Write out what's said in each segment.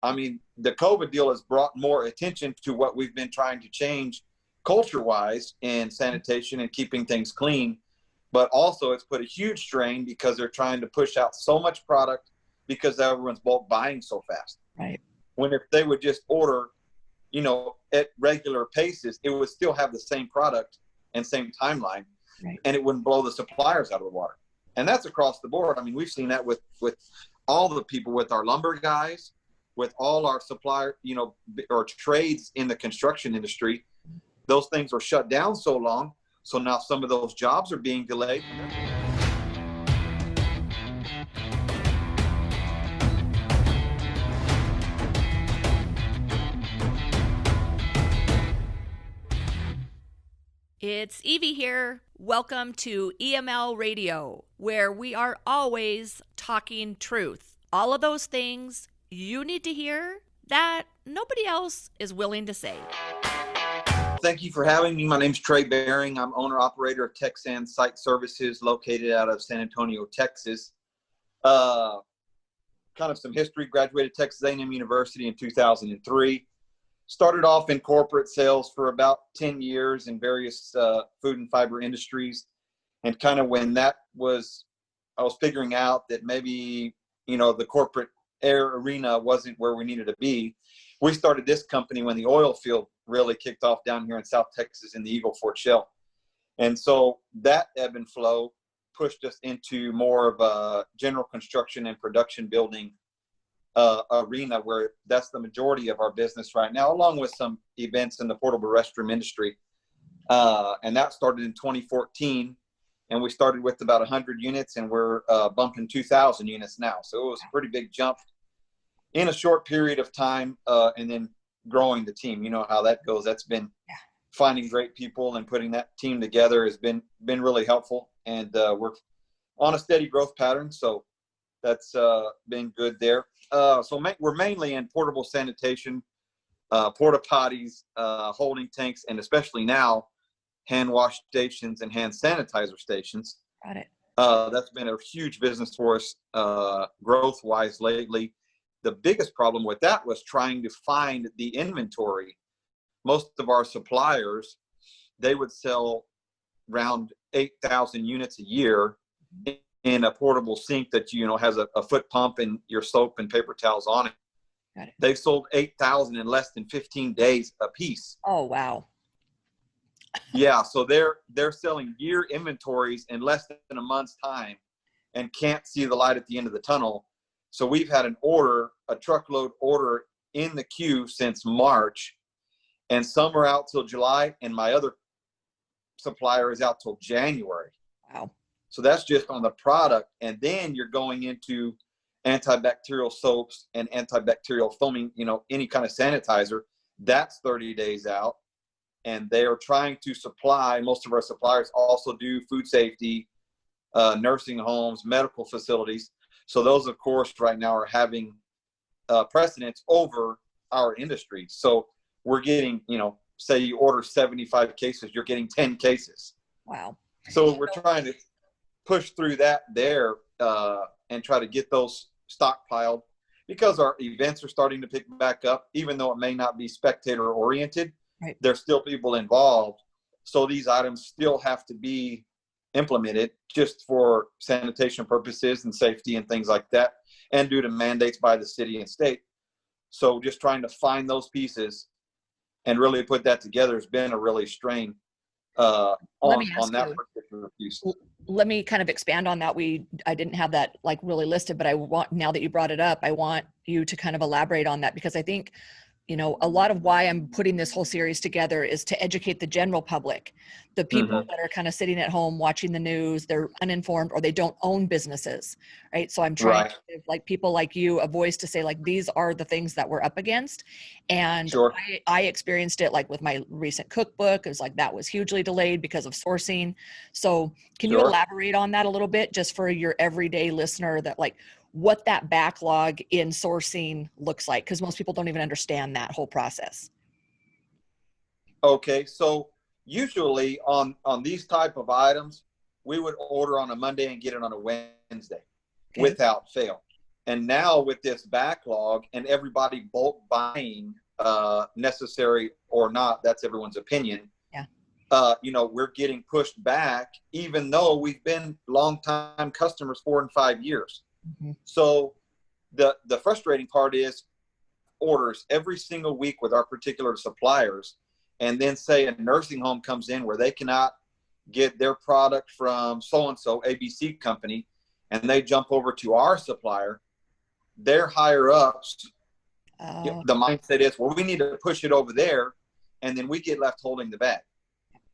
I mean, the COVID deal has brought more attention to what we've been trying to change culture-wise in sanitation and keeping things clean. But also it's put a huge strain because they're trying to push out so much product because everyone's bulk buying so fast. Right. When if they would just order, you know, at regular paces, it would still have the same product and same timeline, right. and it wouldn't blow the suppliers out of the water. And that's across the board. I mean, we've seen that with all the people, with our lumber guys, with all our supplier, you know, or trades in the construction industry. Those things were shut down so long. So now some of those jobs are being delayed. It's Evie here. Welcome to EML Radio, where we are always talking truth. All of those things you need to hear that nobody else is willing to say. Thank you for having me. My name's Trey Baring. I'm owner-operator of Tex San Site Services, located out of San Antonio, Texas. Kind of some history. Graduated Texas A&M University in 2003. Started off in corporate sales for about 10 years in various food and fiber industries. And kind of when I was figuring out that maybe, you know, the corporate arena wasn't where we needed to be. We started this company when the oil field really kicked off down here in South Texas in the Eagle Ford Shale. And so that ebb and flow pushed us into more of a general construction and production building arena, where that's the majority of our business right now, along with some events in the portable restroom industry. And that started in 2014. And we started with about 100 units, and we're bumping 2,000 units now. So it was a pretty big jump in a short period of time, and then growing the team. You know how that goes. That's been finding great people and putting that team together has been really helpful. And we're on a steady growth pattern. So that's been good there. So we're mainly in portable sanitation, porta potties, holding tanks, and especially now, hand wash stations and hand sanitizer stations. Got it. That's been a huge business for us growth-wise lately. The biggest problem with that was trying to find the inventory. Most of our suppliers, they would sell around 8,000 units a year in a portable sink that, you know, has a foot pump and your soap and paper towels on it. Got it. They've sold 8,000 in less than 15 days a piece. Oh, wow. Yeah, so they're selling year inventories in less than a month's time and can't see the light at the end of the tunnel. So we've had a truckload order in the queue since March, and some are out till July, and my other supplier is out till January. Wow. So that's just on the product. And then you're going into antibacterial soaps and antibacterial foaming, you know, any kind of sanitizer. That's 30 days out. And they are trying to supply, most of our suppliers also do food safety, nursing homes, medical facilities. So those, of course, right now are having precedence over our industry. So we're getting, you know, say you order 75 cases, you're getting 10 cases. Wow. So we're trying to push through that there and try to get those stockpiled, because our events are starting to pick back up, even though it may not be spectator oriented. Right. There's still people involved. So these items still have to be implemented just for sanitation purposes and safety and things like that, and due to mandates by the city and state. So just trying to find those pieces and really put that together has been a really strain on that particular piece. Let me kind of expand on that. I didn't have that like really listed, but I want, now that you brought it up, I want you to kind of elaborate on that, because I think, you know, a lot of why I'm putting this whole series together is to educate the general public, the people that are kind of sitting at home watching the news, they're uninformed, or they don't own businesses, right? So I'm trying to give like people like you a voice to say, like, these are the things that we're up against. And I experienced it like with my recent cookbook. It was like, that was hugely delayed because of sourcing. So can you elaborate on that a little bit, just for your everyday listener, that like what that backlog in sourcing looks like? Because most people don't even understand that whole process. Okay, so usually on these type of items, we would order on a Monday and get it on a Wednesday without fail. And now with this backlog and everybody bulk buying, necessary or not, that's everyone's opinion. Yeah. You know, we're getting pushed back, even though we've been longtime customers 4 and 5 years. Mm-hmm. So the frustrating part is orders every single week with our particular suppliers, and then say a nursing home comes in where they cannot get their product from so-and-so ABC company, and they jump over to our supplier. Their higher ups, the mindset is, well, we need to push it over there, and then we get left holding the bag.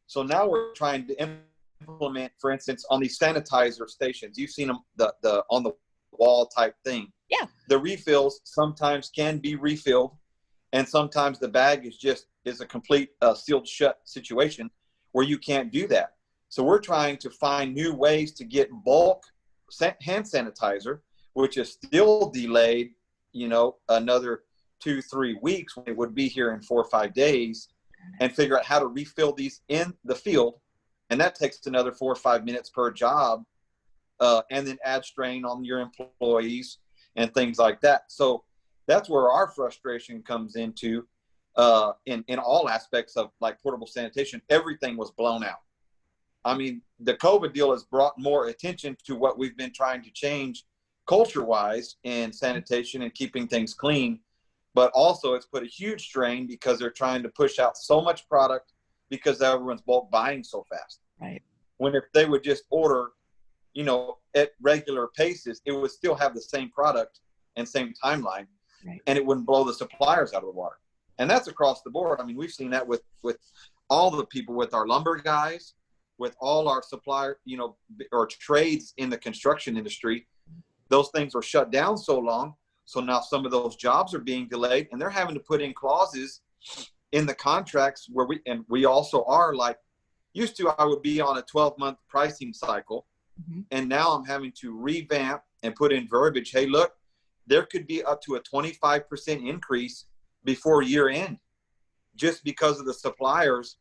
So now we're trying to implement, for instance, on these sanitizer stations, you've seen them, the on the wall type thing. Yeah. The refills sometimes can be refilled, and sometimes the bag is a complete sealed shut situation where you can't do that. So we're trying to find new ways to get bulk hand sanitizer, which is still delayed, you know, another 2-3 weeks when it would be here in 4 or 5 days, and figure out how to refill these in the field. And that takes another 4 or 5 minutes per job, and then add strain on your employees and things like that. So that's where our frustration comes into, in all aspects of like portable sanitation. Everything was blown out. I mean, the COVID deal has brought more attention to what we've been trying to change culture-wise in sanitation and keeping things clean, but also it's put a huge strain because they're trying to push out so much product because everyone's bulk buying so fast. Right. When if they would just order, you know, at regular paces, it would still have the same product and same timeline, right, and it wouldn't blow the suppliers out of the water. And that's across the board. I mean, we've seen that with all the people, with our lumber guys, with all our supplier, you know, or trades in the construction industry. Those things were shut down so long. So now some of those jobs are being delayed, and they're having to put in clauses in the contracts where we also are like, used to, I would be on a 12-month pricing cycle. Mm-hmm. And now I'm having to revamp and put in verbiage. Hey, look, there could be up to a 25% increase before year end, just because of the suppliers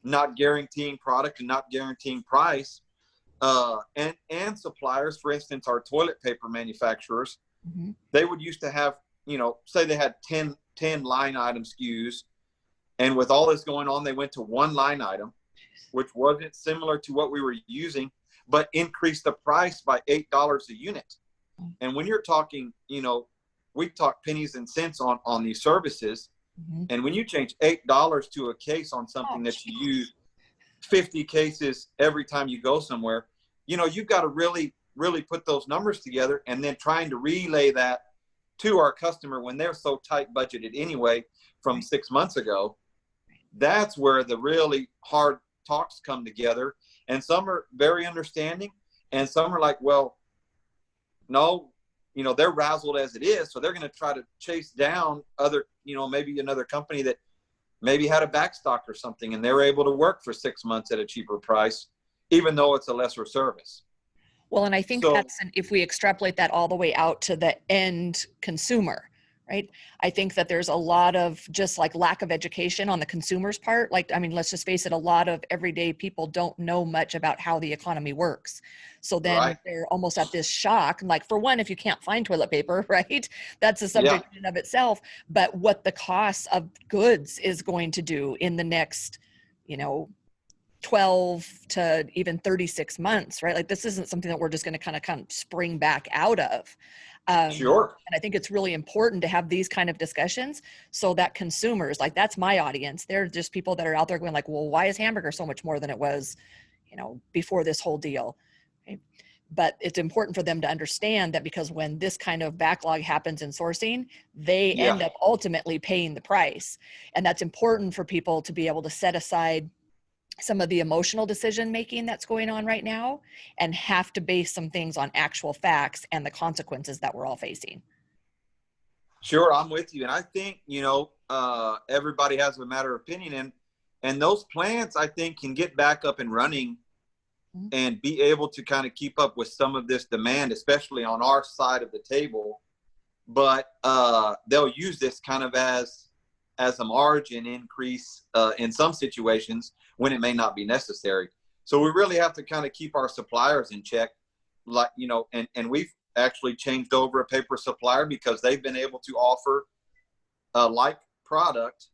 not guaranteeing product and not guaranteeing price. And suppliers, for instance, our toilet paper manufacturers, mm-hmm, they would used to have, you know, say they had 10 line item SKUs. And with all this going on, they went to one line item, which wasn't similar to what we were using, but increased the price by $8 a unit. And when you're talking, you know, we talk pennies and cents on these services. mm-hmm. And when you change $8 to a case on something that you use 50 cases every time you go somewhere, you know, you've got to really, really put those numbers together, and then trying to relay that to our customer when they're so tight budgeted anyway from 6 months ago. That's where the really hard talks come together. And some are very understanding, and some are like, well, no, you know, they're razzled as it is. So they're going to try to chase down other, you know, maybe another company that maybe had a backstock or something, and they're able to work for 6 months at a cheaper price, even though it's a lesser service. Well, and I think if we extrapolate that all the way out to the end consumer, right? I think that there's a lot of just like lack of education on the consumer's part. Like, I mean, let's just face it, a lot of everyday people don't know much about how the economy works. So then they're almost at this shock. Like, for one, if you can't find toilet paper, right? That's a subject in and of itself. But what the cost of goods is going to do in the next, you know, 12 to even 36 months, right? Like, this isn't something that we're just going to kind of spring back out of. Sure. And I think it's really important to have these kind of discussions so that consumers, like, that's my audience. They're just people that are out there going like, well, why is hamburger so much more than it was, you know, before this whole deal? Okay. But it's important for them to understand that, because when this kind of backlog happens in sourcing, they end up ultimately paying the price. And that's important for people to be able to set aside some of the emotional decision making that's going on right now and have to base some things on actual facts and the consequences that we're all facing. Sure, I'm with you. And I think, you know, everybody has a matter of opinion, and those plants, I think, can get back up and running and be able to kind of keep up with some of this demand, especially on our side of the table. But they'll use this kind of as a margin increase in some situations when it may not be necessary. So we really have to kind of keep our suppliers in check, like, you know, and actually changed over a paper supplier because they've been able to offer a like product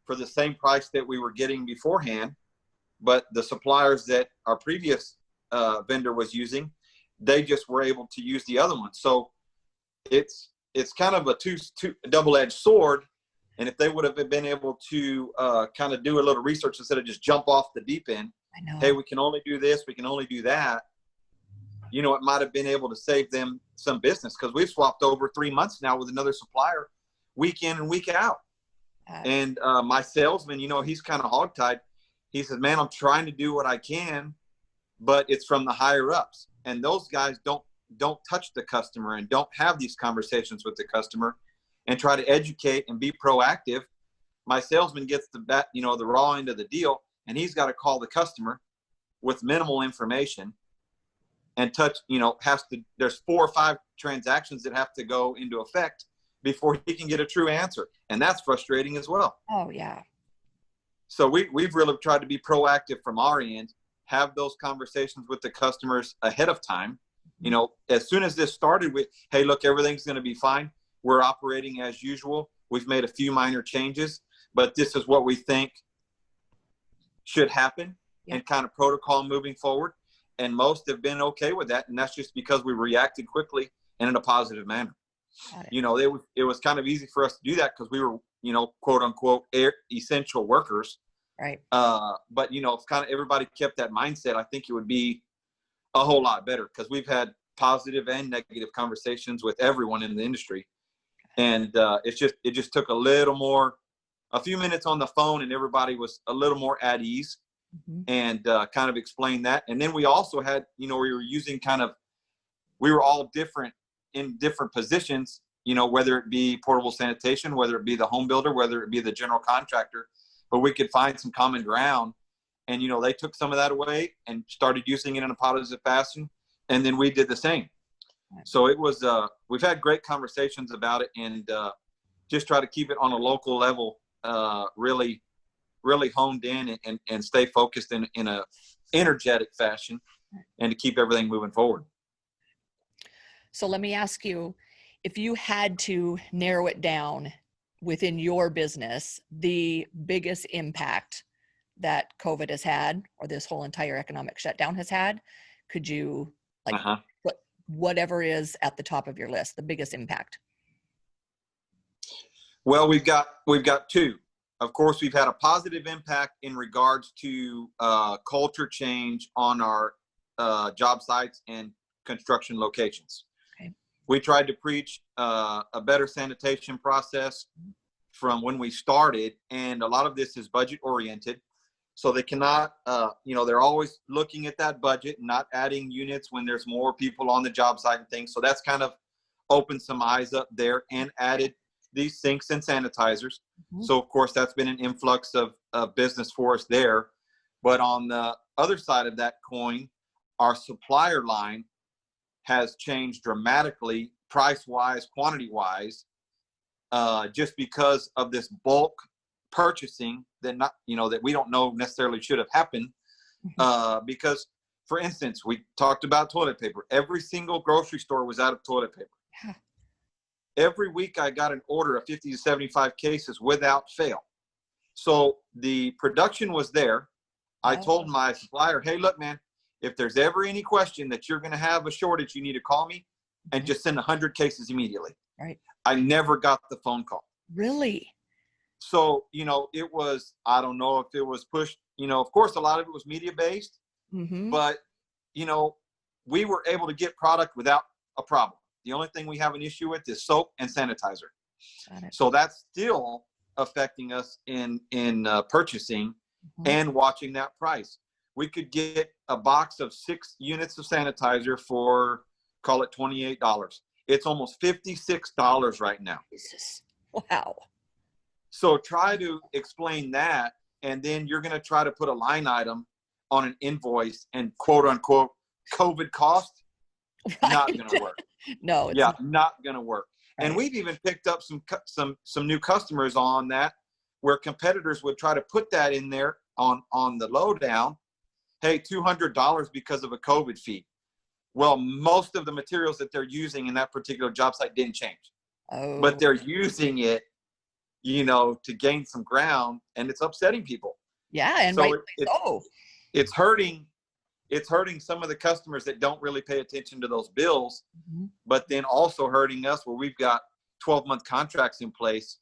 for the same price that we were getting beforehand. But the suppliers that our previous vendor was using, they just were able to use the other one. So it's kind of a double-edged sword. And if they would have been able to kind of do a little research instead of just jump off the deep end, hey, we can only do this, we can only do that, you know, it might have been able to save them some business, because we've swapped over 3 months now with another supplier, week in and week out. And my salesman, you know, he's kind of hogtied. He says, man, I'm trying to do what I can, but it's from the higher ups. And those guys don't touch the customer and don't have these conversations with the customer and try to educate and be proactive. My salesman gets the raw end of the deal, and he's got to call the customer with minimal information and there's 4 or 5 transactions that have to go into effect before he can get a true answer. And that's frustrating as well. Oh yeah. So we've really tried to be proactive from our end, have those conversations with the customers ahead of time. You know, as soon as this started with, hey, look, everything's going to be fine. We're operating as usual. We've made a few minor changes, but this is what we think should happen and kind of protocol moving forward. And most have been okay with that. And that's just because we reacted quickly and in a positive manner. You know, it was kind of easy for us to do that because we were, you know, quote unquote, essential workers. Right. But, you know, if kind of everybody kept that mindset, I think it would be a whole lot better, because we've had positive and negative conversations with everyone in the industry. And it just took a few minutes on the phone, and everybody was a little more at ease and kind of explained that. And then we also had, you know, we were all different in different positions, you know, whether it be portable sanitation, whether it be the home builder, whether it be the general contractor, but we could find some common ground. And, you know, they took some of that away and started using it in a positive fashion. And then we did the same. So it was, we've had great conversations about it, and just try to keep it on a local level, really, really honed in and stay focused in a energetic fashion, and to keep everything moving forward. So let me ask you, if you had to narrow it down within your business, the biggest impact that COVID has had, or this whole entire economic shutdown has had, could you whatever is at the top of your list, the biggest impact? Well, we've got 2. Of course, we've had a positive impact in regards to culture change on our job sites and construction locations. Okay. We tried to preach a better sanitation process from when we started, and a lot of this is budget oriented. So they cannot, you know, they're always looking at that budget, not adding units when there's more people on the job site and things. So that's kind of opened some eyes up there and added these sinks and sanitizers. So of course that's been an influx of business for us there. But on the other side of that coin, our supplier line has changed dramatically, price wise, quantity wise, just because of this bulk purchasing that we don't know necessarily should have happened. Because, for instance, we talked about toilet paper. Every single grocery store was out of toilet paper. Yeah. Every week I got an order of 50 to 75 cases without fail. So the production was there. I told my supplier, hey, look, man, if there's ever any question that you're going to have a shortage, you need to call me and just send 100 cases immediately. Right. I never got the phone call. Really? So, you know, it was, I don't know if it was pushed, you know, of course, a lot of it was media based, but, you know, we were able to get product without a problem. The only thing we have an issue with is soap and sanitizer. So that's still affecting us in purchasing and watching that price. We could get a box of 6 units of sanitizer for, call it $28. It's almost $56 right now. Jesus. Wow. So try to explain that, and then you're going to try to put a line item on an invoice and quote unquote COVID cost. Right. Not going to work. No. It's not going to work. Right. And we've even picked up some new customers on that, where competitors would try to put that in there on the lowdown. Hey, $200 because of a COVID fee. Well, most of the materials that they're using in that particular job site didn't change, Oh, but they're using it, to gain some ground, and it's upsetting people. yeah. And So rightfully it, so. it's hurting some of the customers that don't really pay attention to those bills, Mhm. but then also hurting us where we've got 12-month contracts in place,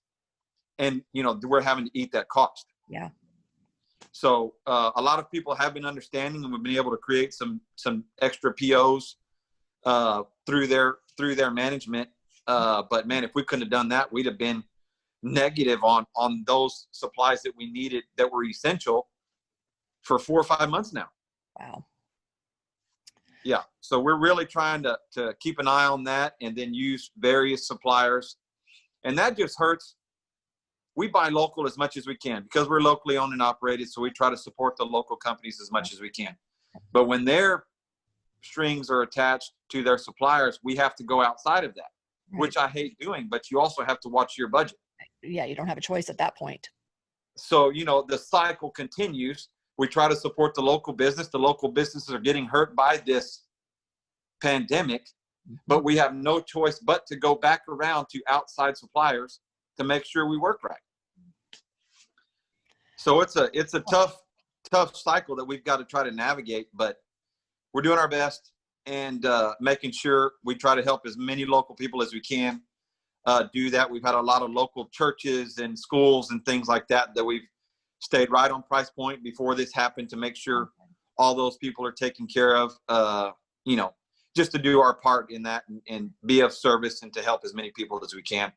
and we're having to eat that cost. Yeah. So a lot of people have been understanding, and we've been able to create some extra POs through their management. But man, if we couldn't have done that, we'd have been negative on those supplies that we needed that were essential for 4 or 5 months now. Wow. Yeah. So we're really trying to keep an eye on that, and then use various suppliers. And that just hurts. We buy local as much as we can because we're locally owned and operated. So we try to support the local companies as much as we can. But when their strings are attached to their suppliers, we have to go outside of that, Right. which I hate doing, but you also have to watch your budget. Yeah, you don't have a choice at that point. So, the cycle continues. We try to support the local business. The local businesses are getting hurt by this pandemic, but we have no choice but to go back around to outside suppliers to make sure we work right. So it's a tough cycle that we've got to try to navigate, but we're doing our best, and making sure we try to help as many local people as we can do that. We've had a lot of local churches and schools and things like that we've stayed right on price point before this happened to make sure all those people are taken care of, just to do our part in that and be of service and to help as many people as we can.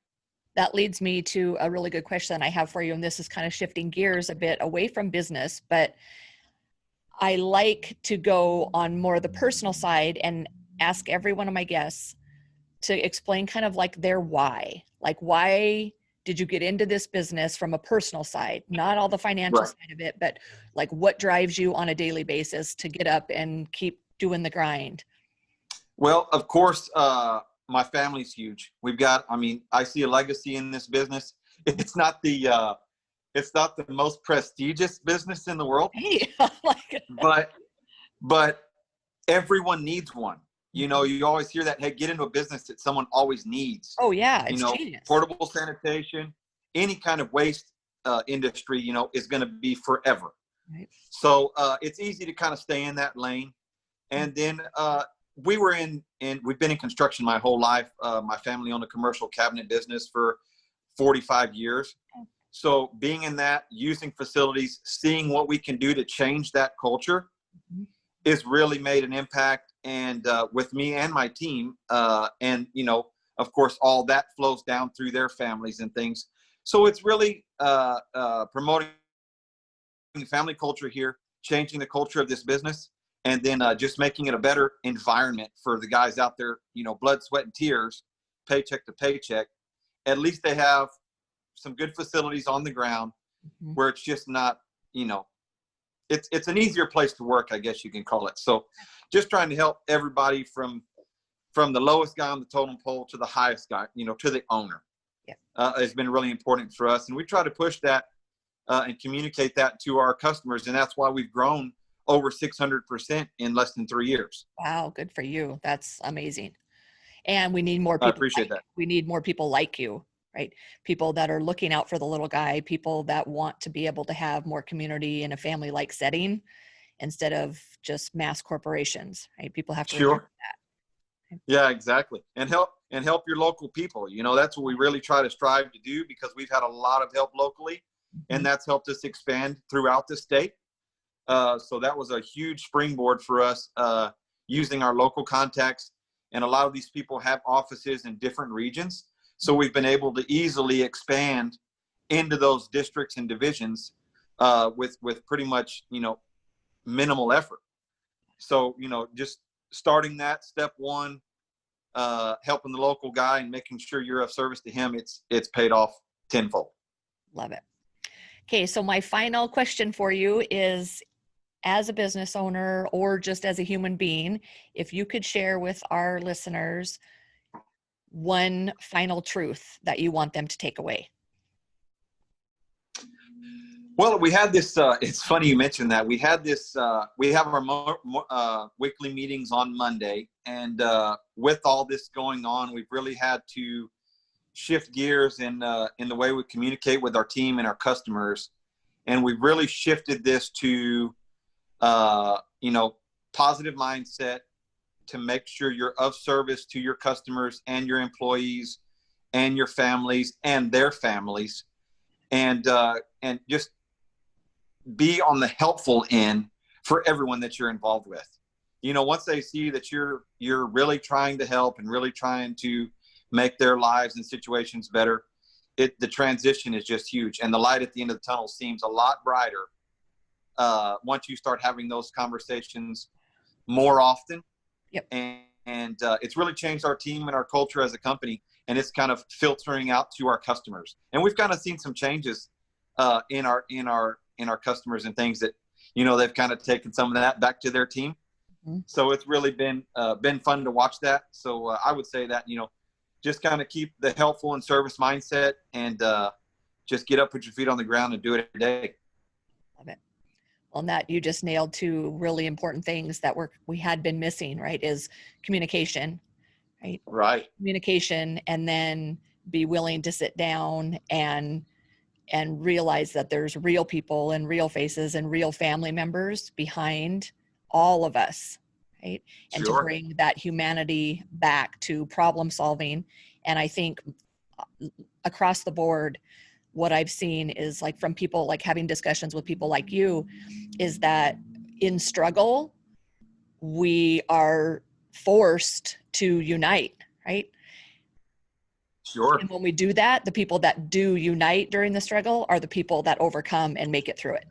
That leads me to a really good question I have for you. And this is kind of shifting gears a bit away from business, but I like to go on more of the personal side and ask every one of my guests to explain kind of like their why. Like, why did you get into this business from a personal side? Not all the financial side of it, but like what drives you on a daily basis to get up and keep doing the grind? Well, of course, my family's huge. I see a legacy in this business. It's not the most prestigious business in the world, Hey, but everyone needs one. You always hear that, hey, get into a business that someone always needs. Oh yeah, it's genius. Portable sanitation, any kind of waste industry, is going to be forever. Right. So it's easy to kind of stay in that lane. And then we've been in construction my whole life. My family owned a commercial cabinet business for 45 years. So being in that, using facilities, seeing what we can do to change that culture has really made an impact. And with me and my team, and of course, all that flows down through their families and things. So it's really promoting family culture here, changing the culture of this business, and then just making it a better environment for the guys out there, blood, sweat, and tears, paycheck to paycheck. At least they have some good facilities on the ground where it's just not, it's an easier place to work, I guess you can call it. So just trying to help everybody from the lowest guy on the totem pole to the highest guy, to the owner, has been really important for us. And we try to push that and communicate that to our customers. And that's why we've grown over 600% in less than 3 years. Wow. Good for you. That's amazing. And we need more people. I appreciate that. We need more people like you, right? People that are looking out for the little guy, people that want to be able to have more community in a family-like setting instead of just mass corporations, right? People have to remember that. Yeah, exactly. And help your local people. That's what we really try to strive to do, because we've had a lot of help locally, and that's helped us expand throughout the state. So that was a huge springboard for us, using our local contacts. And a lot of these people have offices in different regions. So we've been able to easily expand into those districts and divisions with pretty much, minimal effort. So, just starting that step one, helping the local guy and making sure you're of service to him, it's paid off tenfold. Love it. Okay. So my final question for you is, as a business owner or just as a human being, if you could share with our listeners one final truth that you want them to take away. Well, we had this, it's funny you mentioned that. We had this, we have our weekly meetings on Monday. And with all this going on, we've really had to shift gears in the way we communicate with our team and our customers. And we've really shifted this to, positive mindset to make sure you're of service to your customers and your employees and your families and their families. And just be on the helpful end for everyone that you're involved with. Once they see that you're really trying to help and really trying to make their lives and situations better, the transition is just huge. And the light at the end of the tunnel seems a lot brighter once you start having those conversations more often. Yep. And it's really changed our team and our culture as a company, and it's kind of filtering out to our customers. And we've kind of seen some changes in our customers and things that, they've kind of taken some of that back to their team. Mm-hmm. So it's really been fun to watch that. So I would say that, just kind of keep the helpful and service mindset, and just get up, put your feet on the ground, and do it every day. Love it. Well, that you just nailed two really important things that we had been missing, right? Is communication, right? Right. Communication, and then be willing to sit down and realize that there's real people and real faces and real family members behind all of us, right? And Sure. to bring that humanity back to problem solving. And I think across the board, what I've seen is, like, from people, like having discussions with people like you, is that in struggle, we are forced to unite, right? Sure. And when we do that, the people that do unite during the struggle are the people that overcome and make it through it.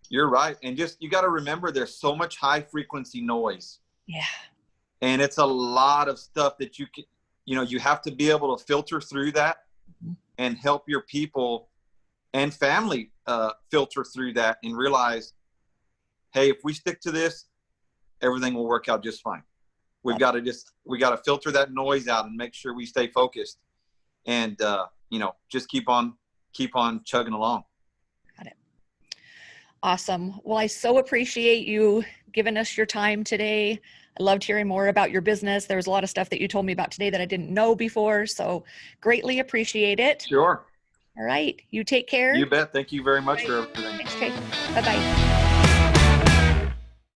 You're right. And you got to remember, there's so much high frequency noise. Yeah. And it's a lot of stuff that you have to be able to filter through that, mm-hmm. and help your people and family filter through that and realize, hey, if we stick to this, everything will work out just fine. We got to filter that noise out and make sure we stay focused, and just keep on chugging along. Got it. Awesome. Well, I so appreciate you giving us your time today. I loved hearing more about your business. There was a lot of stuff that you told me about today that I didn't know before, so greatly appreciate it. Sure. All right. You take care. You bet. Thank you very much for everything. Thanks, Trey. Bye-bye.